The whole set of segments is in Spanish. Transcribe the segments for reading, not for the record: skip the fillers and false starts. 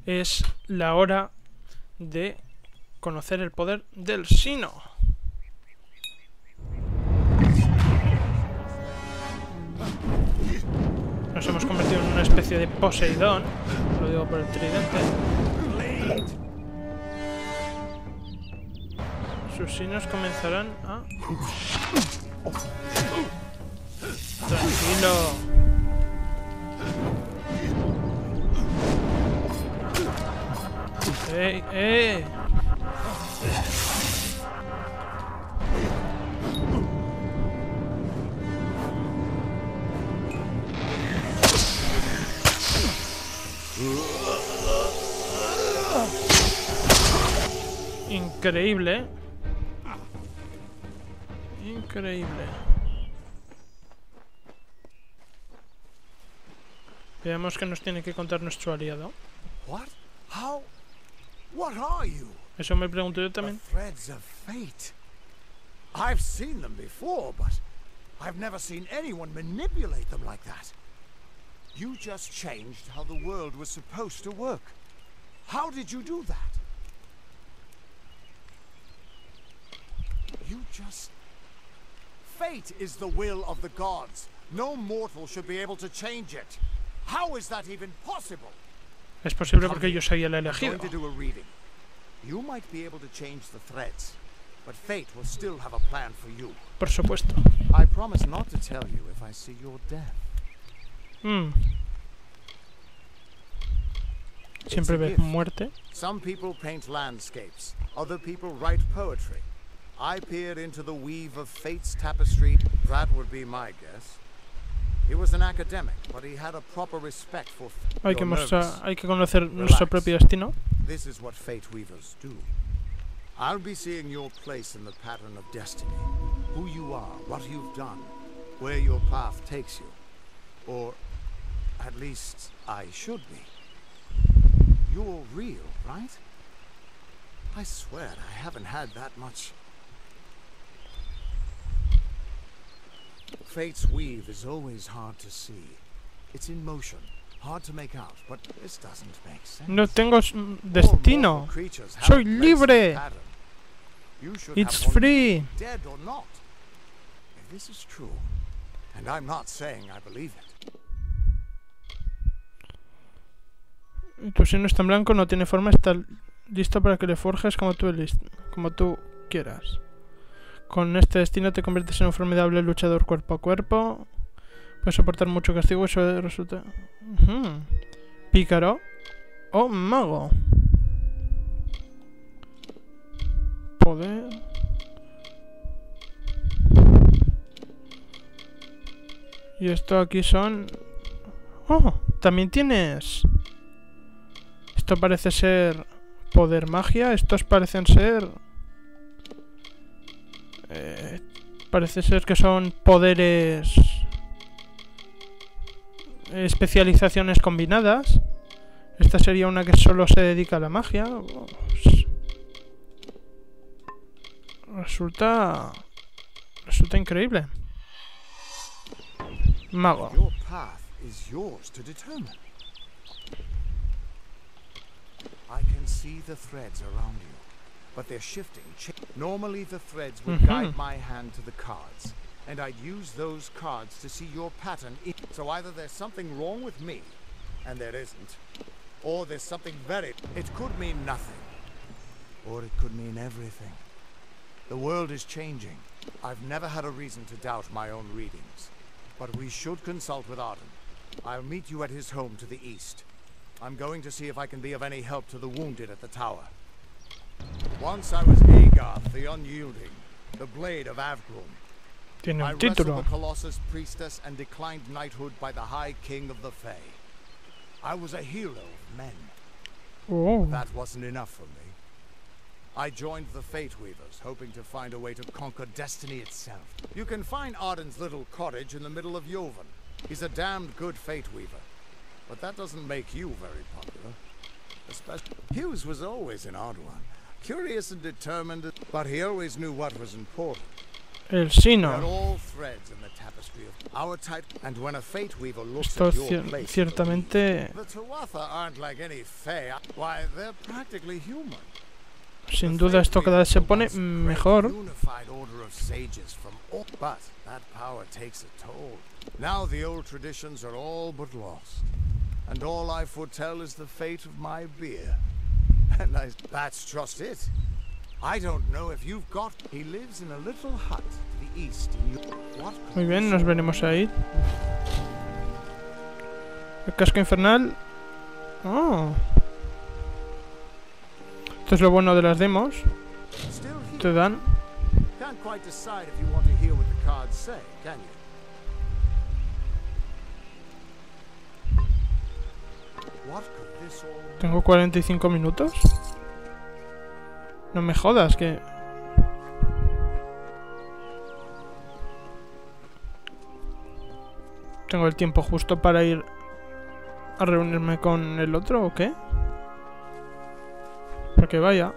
es la hora de conocer el poder del Sino. Nos hemos convertido en una especie de Poseidón, lo digo por el tridente. Sus sinos comenzarán a... Tranquilo. ¡Ey, ey! Increíble. Increíble. Veamos qué nos tiene que contar nuestro aliado. What? How? What are you? Eso me pregunto yo también. The threads of fate. I've seen them before, but I've never seen anyone manipulate them like that. You just changed how the world was supposed to work. How did you do that? You just... Fate is the will of the gods. No mortal should be able to change it. How is that even possible? Es posible porque yo soy el elegido. I'm going to do a reading. You might be able to change the threads, but fate will still have a plan for you. Por supuesto. I promise not to tell you if I see your death. Siempre ves muerte. Some people paint landscapes, other people write poetry. I peered into the weave of fate's tapestry. That would be my guess. He was an academic, but he had a proper respect for Hay que conocer nuestro propio destino. This is what fate weavers do. I'll be seeing your place in the pattern of destiny. Who you are, what you've done, where your path takes you. Or at least I should be. You're real, right? I swear I haven't had that much. Fate's weave is always hard to see. It's in motion, hard to make out, but this doesn't make sense. No tengo destino. Soy libre. It's free. Dead or not. If this is true, and I'm not saying I believe it. Tu sino está en blanco, no tiene forma, está listo para que le forjes como tú quieras. Con este destino te conviertes en un formidable luchador cuerpo a cuerpo. Puedes soportar mucho castigo y eso resulta... Pícaro o mago. Poder... Y esto aquí son... ¡Oh! También tienes... Esto parece ser... Poder magia. Estos parecen ser... parece ser que son poderes... especializaciones combinadas. Esta sería una que solo se dedica a la magia. Resulta increíble. Mago. Your path is yours to determine. I can see the threads around you, but they're shifting. Normally the threads would guide my hand to the cards, and I'd use those cards to see your pattern. So either there's something wrong with me, and there isn't, or there's something very... It could mean nothing, or it could mean everything. The world is changing. I've never had a reason to doubt my own readings, but we should consult with Arden. I'll meet you at his home to the east. I'm going to see if I can be of any help to the wounded at the tower. Once I was Agarth the Unyielding, the Blade of Avgrim. I wrestled the Colossus Priestess and declined knighthood by the High King of the Fae. I was a hero of men. Oh. That wasn't enough for me. I joined the Fate Weavers, hoping to find a way to conquer destiny itself. You can find Arden's little cottage in the middle of Jovan. He's a damned good Fate Weaver. But that doesn't make you very popular. Especially Hughes was always an odd one. Curious and determined, but he always knew what was important. El sino. Esto ciertamente... Sin duda esto cada vez se pone mejor. Now the old traditions are all but lost, and all I foretell is the fate of my beer. And that's just it. I don't know if you've got... He lives in a little hut to the east. What? Muy bien, nos veremos ahí. El casco infernal. Oh. Esto es lo bueno de las demos. Te dan. Can't quite decide if you want to hear what the cards say, can you? Tengo 45 minutos. No me jodas que... ¿Tengo el tiempo justo para ir a reunirme con el otro o qué? Porque vaya.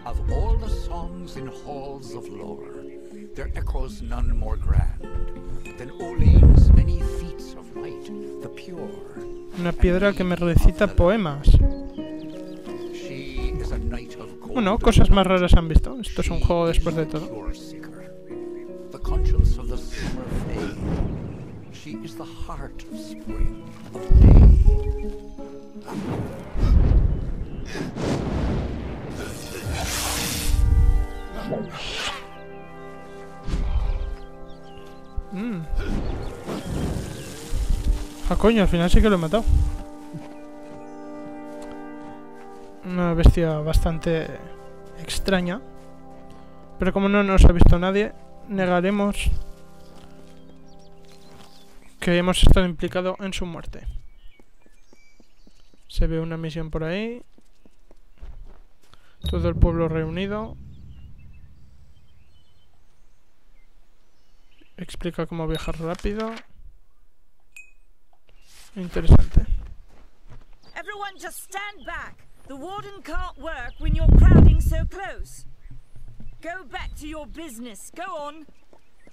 Of all the songs in halls of lore, there echoes none more grand than Olene's many feats of might, the pure. Una piedra que me recita poemas. Bueno, cosas más raras han visto. Esto es un juego después de todo. The conscience of the summer fade. She is the heart of spring, of day. Ah, coño, al final sí que lo he matado. Una bestia bastante extraña. Pero como no nos ha visto nadie, negaremos que hemos estado implicados en su muerte. Se ve una misión por ahí. Todo el pueblo reunido. Explica cómo viajar rápido. Interesante. Everyone just stand back. The warden can't work when you're crowding so close. Go back to your business. Go on.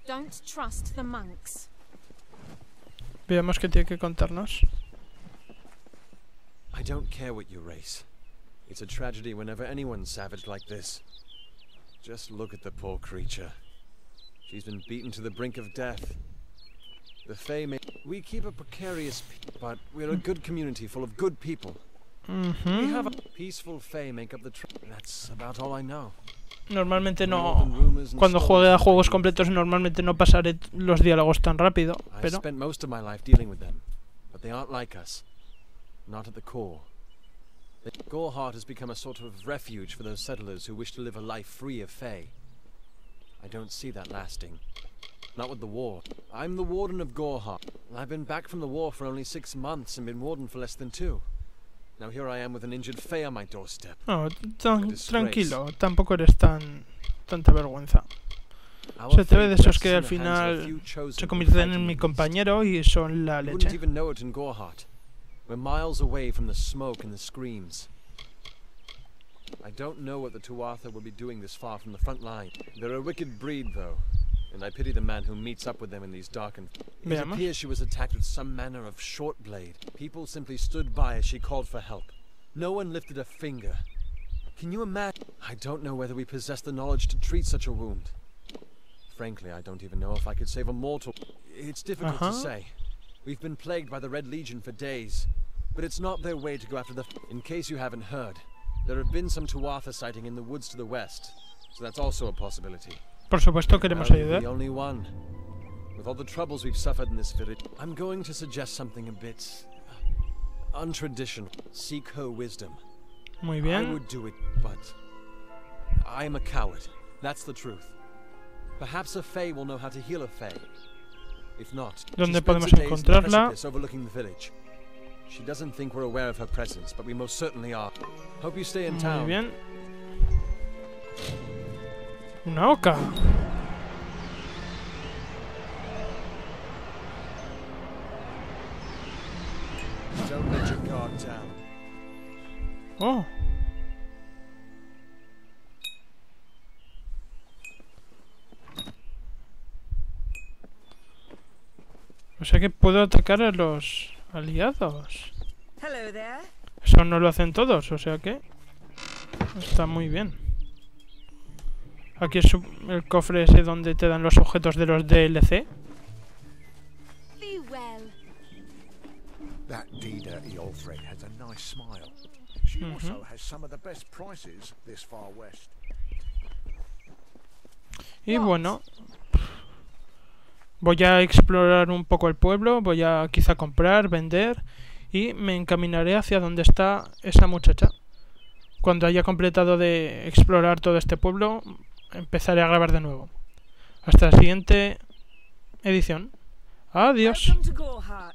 Don't trust the monks. Veamos qué tiene que contarnos. I don't care what you race. It's a tragedy whenever anyone's savage like this. Just look at the poor creature. She's been beaten to the brink of death. The Fae we keep a precarious, but we're a good community full of good people. We have a peaceful Fae make up the that's about all I know. Normalmente no. Cuando juegue a juegos completos normalmente no pasaré los diálogos tan rápido, pero I spent most of my life dealing with them, but they aren't like us. Not at the core. Goreheart has become a sort of refuge for those settlers who wish to live a life free of Fae. I don't see that lasting. Not with the war. I'm the warden of Goreheart. I've been back from the war for only 6 months and been warden for less than 2. Now here I am with an injured Fae on my doorstep. No, tranquilo, tampoco eres tanta vergüenza. Se te ve de esos que al final se convierten en mi compañero y son la leche. Wouldn't even know it in Goreheart. We're miles away from the smoke and the screams. I don't know what the Tuatha will be doing this far from the front line. They're a wicked breed, though, and I pity the man who meets up with them in these darkened... It appears she was attacked with some manner of short blade. People simply stood by as she called for help. No one lifted a finger. Can you imagine? I don't know whether we possess the knowledge to treat such a wound. Frankly, I don't even know if I could save a mortal. It's difficult to say. We've been plagued by the Red Legion for days, but it's not their way to go after the... In case you haven't heard, there have been some Tuatha sighting in the woods to the west, so that's also a possibility. Por supuesto queremos ayudar. The only one. With all the troubles we've suffered in this village, I'm going to suggest something a bit untraditional. Seek her wisdom. Muy bien. I would do it, but I'm a coward. That's the truth. Perhaps a Fae will know how to heal a Fae. If not, ¿Dónde podemos encontrarla? Overlooking the village. She doesn't think we're aware of her presence, but we most certainly are. Hope you stay in town. Muy bien. Una oca. Don't let your guard down. Oh. sea que puedo atacar a los aliados. Hello there. Eso no lo hacen todos, o sea que está muy bien. Aquí es el cofre ese donde te dan los objetos de los DLC. Be well. That dirty old Fred has a nice smile. She also has some of the best prices this far west. Y bueno, voy a explorar un poco el pueblo, voy a quizá comprar, vender y me encaminaré hacia donde está esa muchacha. Cuando haya completado de explorar todo este pueblo, empezaré a grabar de nuevo. Hasta la siguiente edición. Adiós. Welcome to KoA.